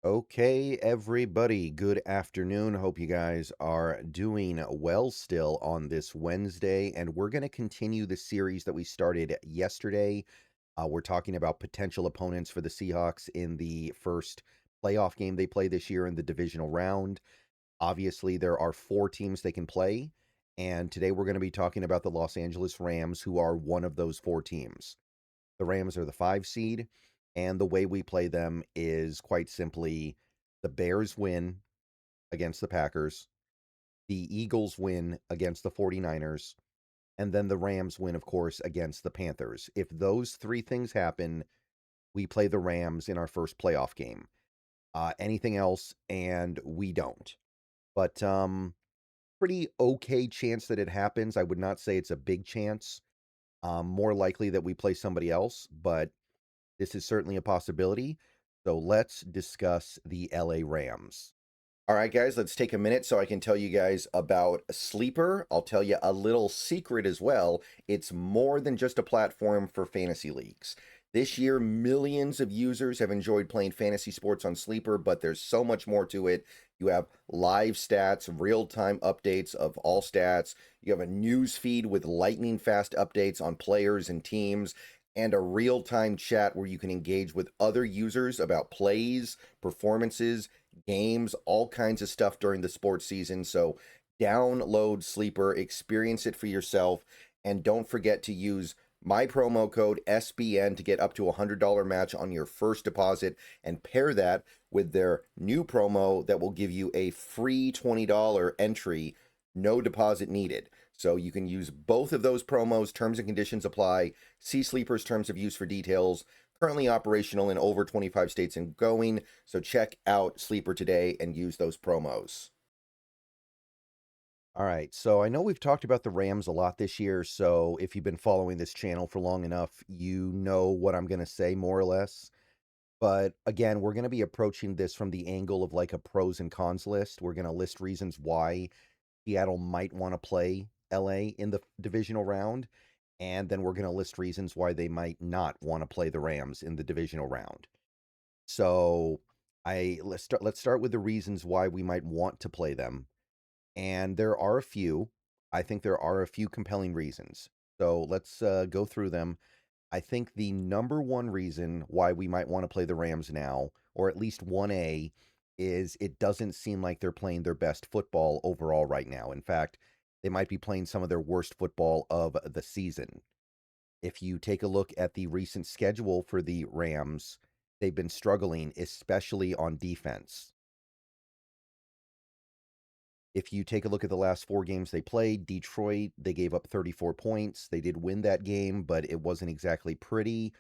Okay, everybody, good afternoon. Hope you guys are doing well still on this Wednesday. And we're going to continue the series that we started yesterday. We're talking about potential opponents for the Seahawks in the first playoff game they play this year in the divisional round. Obviously, there are four teams they can play. And today we're going to be talking about the Los Angeles Rams, who are one of those four teams. The Rams are the 5 seed, and the way we play them is quite simply the Bears win against the Packers, the Eagles win against the 49ers, and then the Rams win, of course, against the Panthers. If those three things happen, we play the Rams in our first playoff game. Anything else, and we don't. But pretty okay chance that it happens. I would not say it's a big chance. More likely that we play somebody else, but this is certainly a possibility. So let's discuss the LA Rams. All right, guys, let's take a minute so I can tell you guys about Sleeper. I'll tell you a little secret as well. It's more than just a platform for fantasy leagues. This year, millions of users have enjoyed playing fantasy sports on Sleeper, but there's so much more to it. You have live stats, real-time updates of all stats. You have a news feed with lightning-fast updates on players and teams, and a real-time chat where you can engage with other users about plays, performances, games, all kinds of stuff during the sports season. So download Sleeper, experience it for yourself, and don't forget to use my promo code SBN to get up to a $100 match on your first deposit, and pair that with their new promo that will give you a free $20 entry, no deposit needed. So you can use both of those promos. Terms and conditions apply. See Sleeper's terms of use for details. Currently operational in over 25 states and going. So check out Sleeper today and use those promos. All right, so I know we've talked about the Rams a lot this year, so if you've been following this channel for long enough, you know what I'm going to say more or less. But again, we're going to be approaching this from the angle of like a pros and cons list. We're going to list reasons why Seattle might want to play LA in the divisional round, and then we're going to list reasons why they might not want to play the Rams in the divisional round. So, let's start with the reasons why we might want to play them. And there are a few. I think there are a few compelling reasons. So, let's go through them. I think the number one reason why we might want to play the Rams now, or at least 1A, is it doesn't seem like they're playing their best football overall right now. In fact, they might be playing some of their worst football of the season. If you take a look at the recent schedule for the Rams, they've been struggling, especially on defense. If you take a look at the last 4 games they played, Detroit, they gave up 34 points. They did win that game, but it wasn't exactly pretty.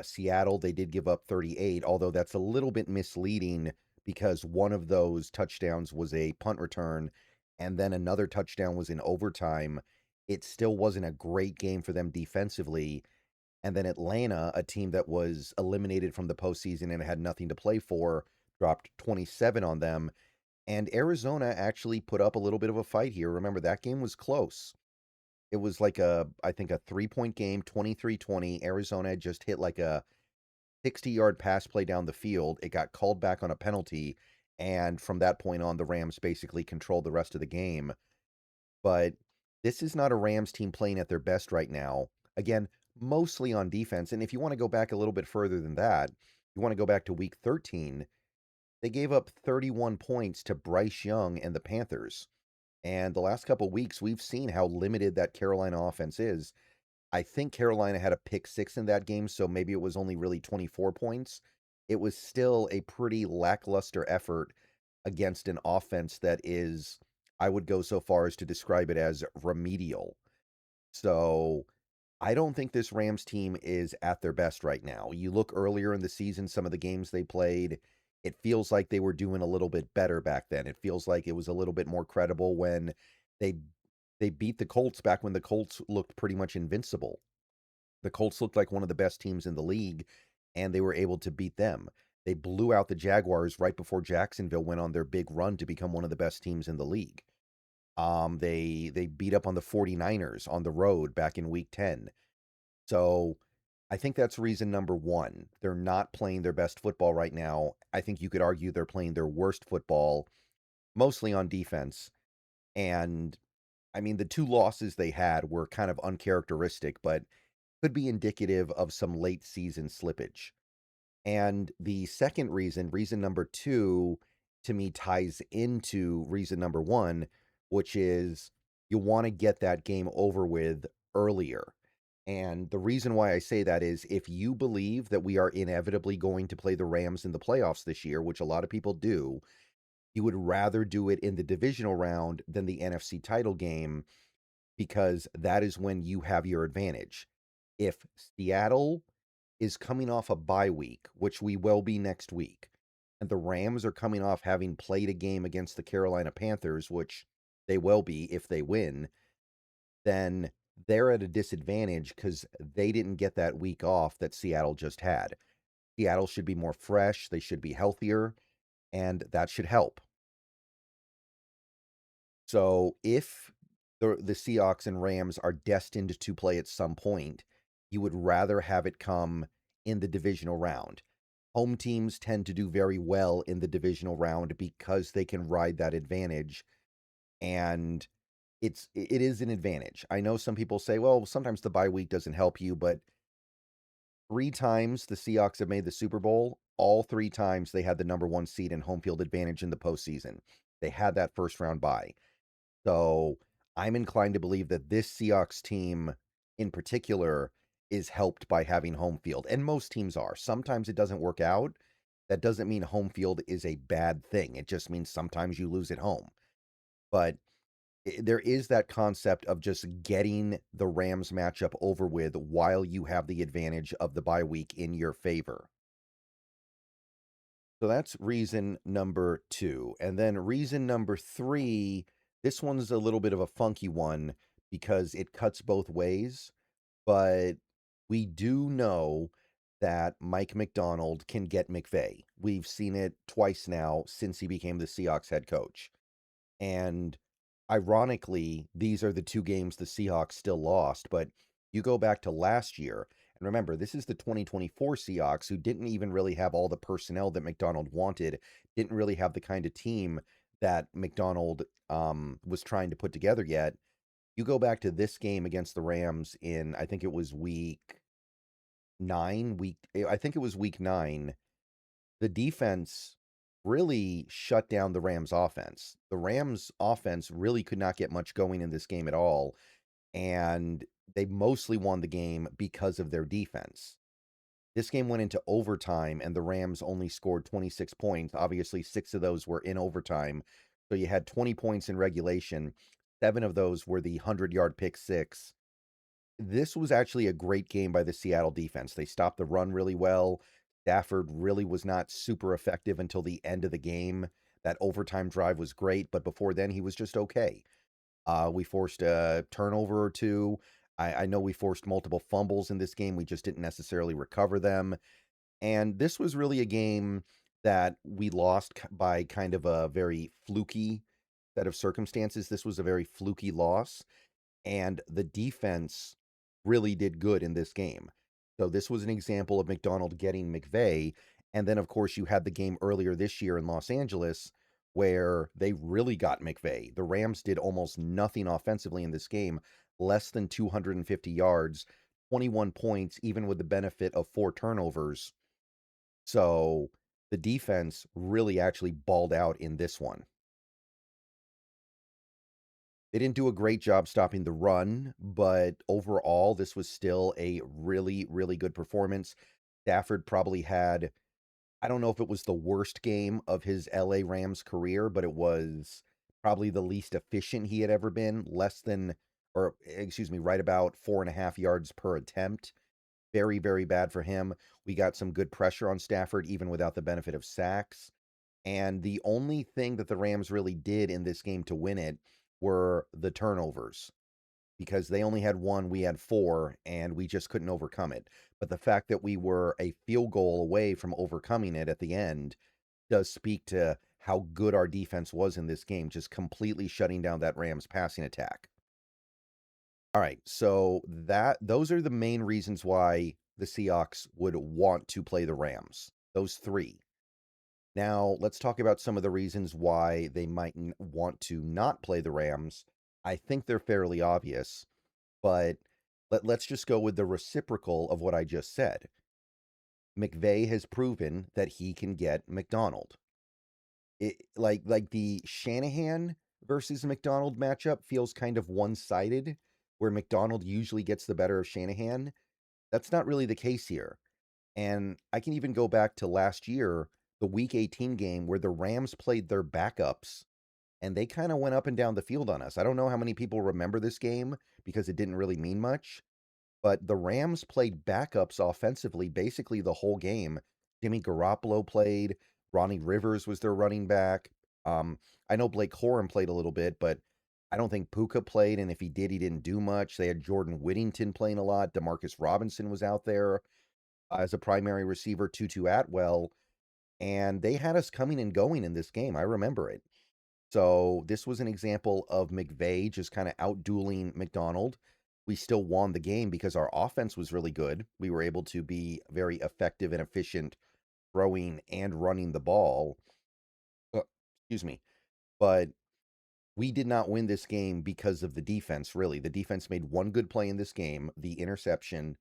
Seattle, they did give up 38, although that's a little bit misleading because one of those touchdowns was a punt return, and then another touchdown was in overtime. It still wasn't a great game for them defensively. And then Atlanta, a team that was eliminated from the postseason and had nothing to play for, dropped 27 on them. And Arizona actually put up a little bit of a fight here. Remember, that game was close. It was like I think a 3-point game, 23-20. Arizona had just hit like a 60-yard pass play down the field. It got called back on a penalty. And from that point on, the Rams basically controlled the rest of the game. But this is not a Rams team playing at their best right now. Again, mostly on defense. And if you want to go back a little bit further than that, you want to go back to week 13, they gave up 31 points to Bryce Young and the Panthers. And the last couple weeks, we've seen how limited that Carolina offense is. I think Carolina had a pick six in that game, so maybe it was only really 24 points. It was still a pretty lackluster effort against an offense that is, I would go so far as to describe it as remedial. So I don't think this Rams team is at their best right now. You look earlier in the season, some of the games they played, it feels like they were doing a little bit better back then. It feels like it was a little bit more credible when they they beat the Colts back when the Colts looked pretty much invincible. The Colts looked like one of the best teams in the league, and they were able to beat them. They blew out the Jaguars right before Jacksonville went on their big run to become one of the best teams in the league. They beat up on the 49ers on the road back in week 10. So I think that's reason number one. They're not playing their best football right now. I think you could argue they're playing their worst football, mostly on defense. And I mean, the two losses they had were kind of uncharacteristic, but could be indicative of some late season slippage. And the second reason, reason number two, to me ties into reason number one, which is you want to get that game over with earlier. And the reason why I say that is if you believe that we are inevitably going to play the Rams in the playoffs this year, which a lot of people do, you would rather do it in the divisional round than the NFC title game because that is when you have your advantage. If Seattle is coming off a bye week, which we will be next week, and the Rams are coming off having played a game against the Carolina Panthers, which they will be if they win, then they're at a disadvantage because they didn't get that week off that Seattle just had. Seattle should be more fresh, they should be healthier, and that should help. So if the Seahawks and Rams are destined to play at some point, you would rather have it come in the divisional round. Home teams tend to do very well in the divisional round because they can ride that advantage, and it is an advantage. I know some people say, well, sometimes the bye week doesn't help you, but 3 times the Seahawks have made the Super Bowl. All 3 times they had the number one seed and home field advantage in the postseason. They had that first round bye. So I'm inclined to believe that this Seahawks team in particular is helped by having home field. And most teams are. Sometimes it doesn't work out. That doesn't mean home field is a bad thing. It just means sometimes you lose at home. But there is that concept of just getting the Rams matchup over with while you have the advantage of the bye week in your favor. So that's reason number two. And then reason number three, this one's a little bit of a funky one because it cuts both ways, but we do know that Mike Macdonald can get McVay. We've seen it twice now since he became the Seahawks head coach. And ironically, these are the 2 games the Seahawks still lost, but you go back to last year, and remember, this is the 2024 Seahawks who didn't even really have all the personnel that Macdonald wanted, didn't really have the kind of team that Macdonald was trying to put together yet. You go back to this game against the Rams in, I think it was week 9, I think it was week 9. The defense really shut down the Rams offense. The Rams offense really could not get much going in this game at all, and they mostly won the game because of their defense. This game went into overtime, and the Rams only scored 26 points. Obviously, 6 of those were in overtime. So you had 20 points in regulation. 7 of those were the 100-yard pick six. This was actually a great game by the Seattle defense. They stopped the run really well. Stafford really was not super effective until the end of the game. That overtime drive was great, but before then, he was just okay. We forced a turnover or two. I know we forced multiple fumbles in this game. We just didn't necessarily recover them. And this was really a game that we lost by kind of a very fluky set of circumstances. This was a very fluky loss, and the defense really did good in this game. So this was an example of Macdonald getting McVay. And then, of course, you had the game earlier this year in Los Angeles where they really got McVay. The Rams did almost nothing offensively in this game, less than 250 yards, 21 points, even with the benefit of 4 turnovers. So the defense really actually balled out in this one. They didn't do a great job stopping the run, but overall, this was still a really, really good performance. Stafford probably had, I don't know if it was the worst game of his LA Rams career, but it was probably the least efficient he had ever been, less than, or excuse me, right about 4.5 yards per attempt. Very, very bad for him. We got some good pressure on Stafford, even without the benefit of sacks. And the only thing that the Rams really did in this game to win it were the turnovers because they only had 1, we had 4, and we just couldn't overcome it. But the fact that we were a field goal away from overcoming it at the end does speak to how good our defense was in this game, just completely shutting down that Rams passing attack. All right, so those are the main reasons why the Seahawks would want to play the Rams. Those three. Now, let's talk about some of the reasons why they might want to not play the Rams. I think they're fairly obvious, but let's just go with the reciprocal of what I just said. McVay has proven that he can get McDonald. Like the Shanahan versus McDonald matchup feels kind of one-sided, where McDonald usually gets the better of Shanahan. That's not really the case here. And I can even go back to last year, the Week 18 game where the Rams played their backups, and they kind of went up and down the field on us. I don't know how many people remember this game because it didn't really mean much, but the Rams played backups offensively basically the whole game. Jimmy Garoppolo played. Ronnie Rivers was their running back. I know Blake Corum played a little bit, but I don't think Puka played, and if he did, he didn't do much. They had Jordan Whittington playing a lot. Demarcus Robinson was out there as a primary receiver, Tutu Atwell, and they had us coming and going in this game. I remember it. So this was an example of McVay just kind of outdueling McDonald. We still won the game because our offense was really good. We were able to be very effective and efficient throwing and running the ball. Excuse me. But we did not win this game because of the defense, really. The defense made one good play in this game, the interception.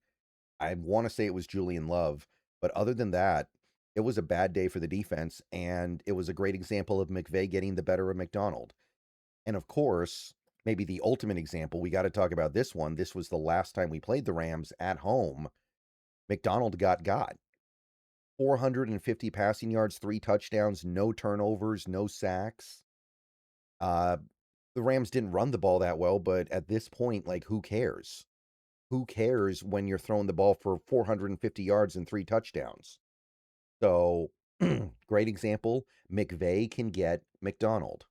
I want to say it was Julian Love, but other than that, it was a bad day for the defense, and it was a great example of McVay getting the better of McDonald. And of course, maybe the ultimate example, we got to talk about this one. This was the last time we played the Rams at home. McDonald got 450 passing yards, 3 touchdowns, no turnovers, no sacks. The Rams didn't run the ball that well, but at this point, like, who cares? Who cares when you're throwing the ball for 450 yards and 3 touchdowns? So, great example. McVay can get McDonald.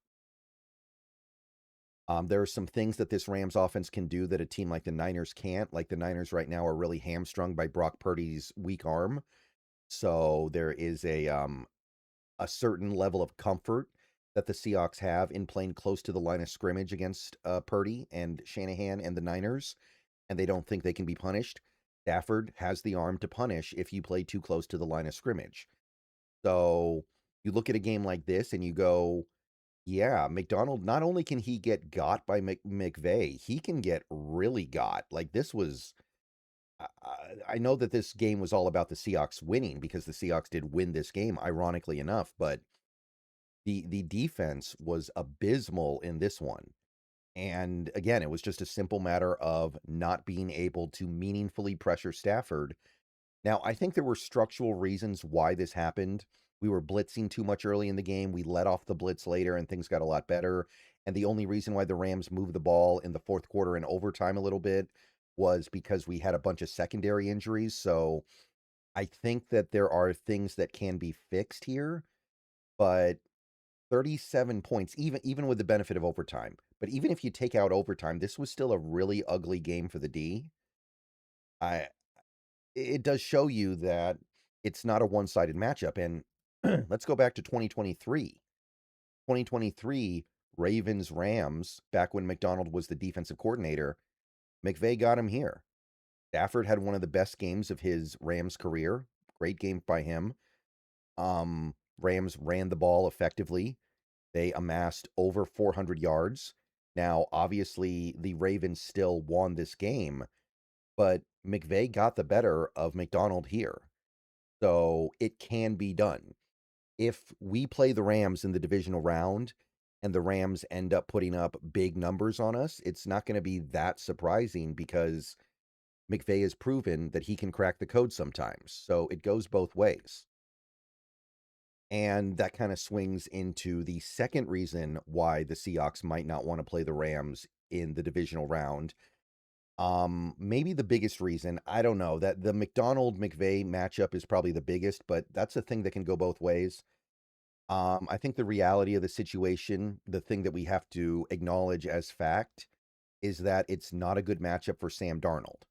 There are some things that this Rams offense can do that a team like the Niners can't. Like the Niners right now are really hamstrung by Brock Purdy's weak arm. So there is a certain level of comfort that the Seahawks have in playing close to the line of scrimmage against Purdy and Shanahan and the Niners, and they don't think they can be punished. Stafford has the arm to punish if you play too close to the line of scrimmage. So you look at a game like this and you go, yeah, McDonald, not only can he get got by McVay, he can get really got. Like this was, I know that this game was all about the Seahawks winning because the Seahawks did win this game, ironically enough, but the defense was abysmal in this one. And again, it was just a simple matter of not being able to meaningfully pressure Stafford. Now, I think there were structural reasons why this happened. We were blitzing too much early in the game. We let off the blitz later and things got a lot better. And the only reason why the Rams moved the ball in the fourth quarter and overtime a little bit was because we had a bunch of secondary injuries. So I think that there are things that can be fixed here, but 37 points, even with the benefit of overtime. But even if you take out overtime, this was still a really ugly game for the D. It does show you that it's not a one-sided matchup. And let's go back to 2023. 2023, Ravens Rams, back when McDonald was the defensive coordinator, McVay got him here. Stafford had one of the best games of his Rams career. Great game by him. Rams ran the ball effectively. They amassed over 400 yards. Now, obviously, the Ravens still won this game, but McVay got the better of McDonald here. So it can be done. If we play the Rams in the divisional round and the Rams end up putting up big numbers on us, it's not going to be that surprising because McVay has proven that he can crack the code sometimes. So it goes both ways. And that kind of swings into the second reason why the Seahawks might not want to play the Rams in the divisional round. Maybe the biggest reason, I don't know, that the McDonald McVay matchup is probably the biggest, but that's a thing that can go both ways. I think the reality of the situation, the thing that we have to acknowledge as fact, is that it's not a good matchup for Sam Darnold.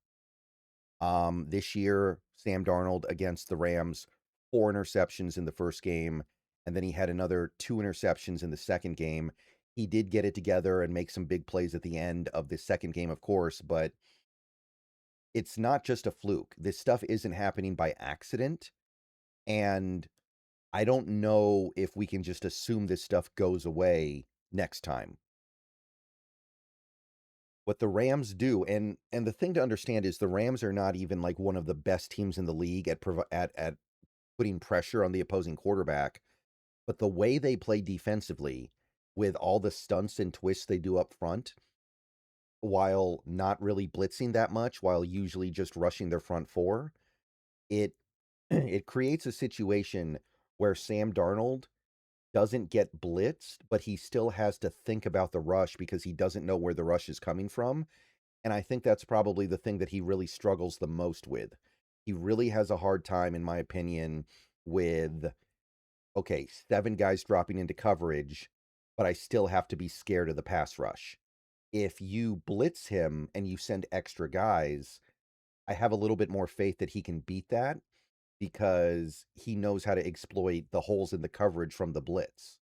This year, Sam Darnold against the Rams, 4 interceptions in the first game, and then he had another 2 interceptions in the second game. He did get it together and make some big plays at the end of the second game, of course, but it's not just a fluke. This stuff isn't happening by accident. And I don't know if we can just assume this stuff goes away next time. What the Rams do, and the thing to understand is the Rams are not even like one of the best teams in the league at putting pressure on the opposing quarterback, but the way they play defensively with all the stunts and twists they do up front, while not really blitzing that much, while usually just rushing their front four, it it creates a situation where Sam Darnold doesn't get blitzed, but he still has to think about the rush because he doesn't know where the rush is coming from. And I think that's probably the thing that he really struggles the most with. He really has a hard time, in my opinion, with, okay, 7 guys dropping into coverage, but I still have to be scared of the pass rush. If you blitz him and you send extra guys, I have a little bit more faith that he can beat that because he knows how to exploit the holes in the coverage from the blitz.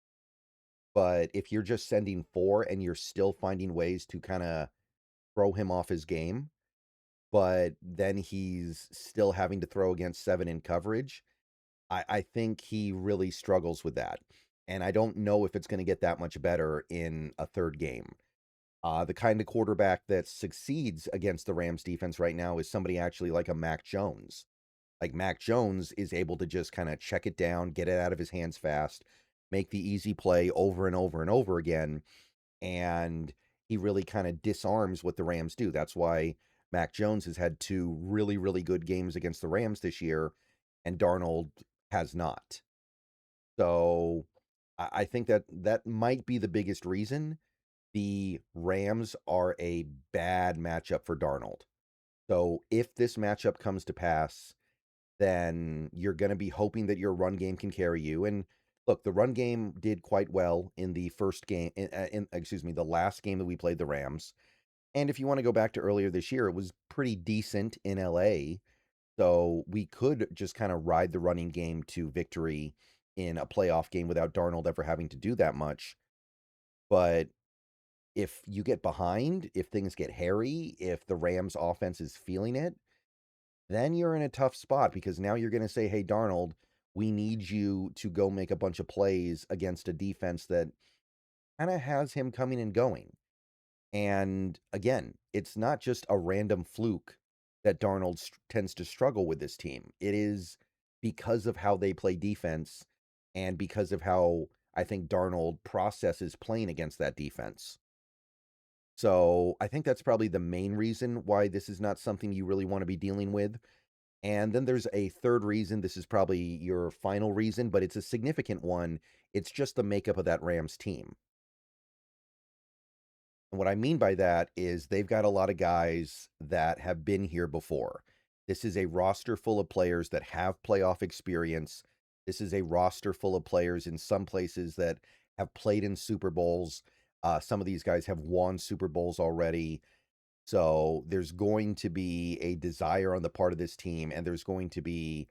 But if you're just sending 4 and you're still finding ways to kind of throw him off his game, but then he's still having to throw against 7 in coverage, I think he really struggles with that. And I don't know if it's going to get that much better in a third game. The kind of quarterback that succeeds against the Rams defense right now is somebody actually like a Mac Jones. Like Mac Jones is able to just kind of check it down, get it out of his hands fast, make the easy play over and over and over again. And he really kind of disarms what the Rams do. That's why Mac Jones has had 2 really, really good games against the Rams this year, and Darnold has not. So I think that that might be the biggest reason. The Rams are a bad matchup for Darnold. So if this matchup comes to pass, then you're going to be hoping that your run game can carry you. And look, the run game did quite well in the first game, the last game that we played the Rams. And if you want to go back to earlier this year, it was pretty decent in LA. So we could just kind of ride the running game to victory in a playoff game without Darnold ever having to do that much. But if you get behind, if things get hairy, if the Rams offense is feeling it, then you're in a tough spot because now you're going to say, hey, Darnold, we need you to go make a bunch of plays against a defense that kind of has him coming and going. And again, it's not just a random fluke that Darnold tends to struggle with this team. It is because of how they play defense and because of how I think Darnold processes playing against that defense. So I think that's probably the main reason why this is not something you really want to be dealing with. And then there's a third reason. This is probably your final reason, but it's a significant one. It's just the makeup of that Rams team. And what I mean by that is they've got a lot of guys that have been here before. This is a roster full of players that have playoff experience. This is a roster full of players in some places that have played in Super Bowls. Some of these guys have won Super Bowls already. So there's going to be a desire on the part of this team, and there's going to be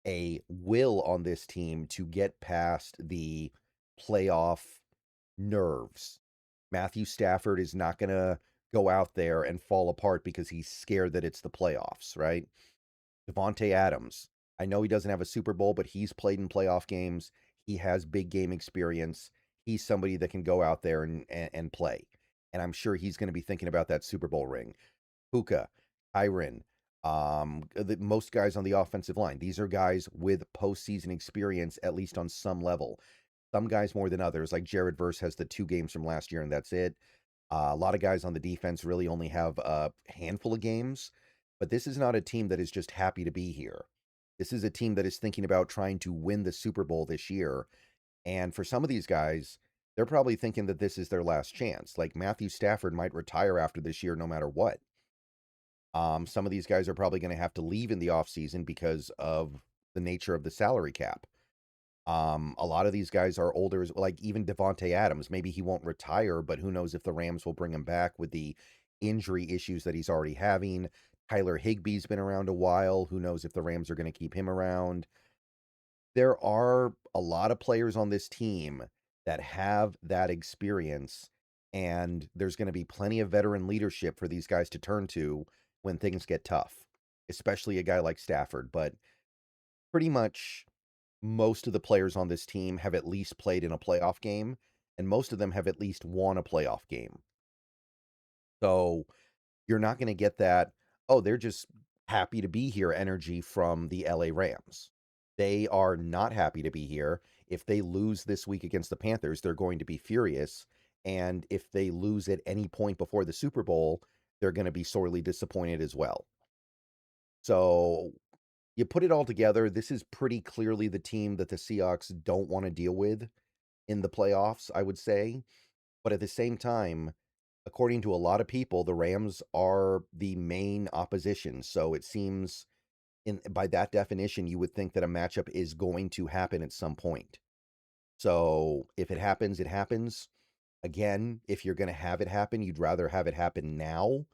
a will on this team to get past the playoff nerves. Matthew Stafford is not going to go out there and fall apart because he's scared that it's the playoffs, right? Devontae Adams, I know he doesn't have a Super Bowl, but he's played in playoff games. He has big game experience. He's somebody that can go out there and play. And I'm sure he's going to be thinking about that Super Bowl ring. Puka, Tyron, most guys on the offensive line. These are guys with postseason experience, at least on some level. Some guys more than others, like Jared Verse has the 2 games from last year, and that's it. A lot of guys on the defense really only have a handful of games. But this is not a team that is just happy to be here. This is a team that is thinking about trying to win the Super Bowl this year. And for some of these guys, they're probably thinking that this is their last chance. Like Matthew Stafford might retire after this year no matter what. Some of these guys are probably going to have to leave in the offseason because of the nature of the salary cap. A lot of these guys are older, like even Devontae Adams. Maybe he won't retire, but who knows if the Rams will bring him back with the injury issues that he's already having. Tyler Higbee's been around a while. Who knows if the Rams are going to keep him around? There are a lot of players on this team that have that experience, and there's going to be plenty of veteran leadership for these guys to turn to when things get tough, especially a guy like Stafford. But pretty much most of the players on this team have at least played in a playoff game, and most of them have at least won a playoff game. So you're not going to get that, oh, they're just happy to be here energy from the LA Rams. They are not happy to be here. If they lose this week against the Panthers, they're going to be furious. And if they lose at any point before the Super Bowl, they're going to be sorely disappointed as well. So you put it all together, this is pretty clearly the team that the Seahawks don't want to deal with in the playoffs, I would say. But at the same time, according to a lot of people, the Rams are the main opposition. So it seems, by that definition, you would think that a matchup is going to happen at some point. So if it happens, it happens. Again, if you're going to have it happen, you'd rather have it happen now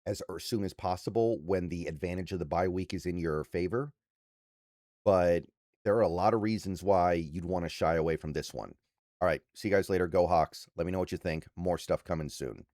as soon as possible when the advantage of the bye week is in your favor. But there are a lot of reasons why you'd want to shy away from this one. All right, see you guys later. Go Hawks. Let me know what you think. More stuff coming soon.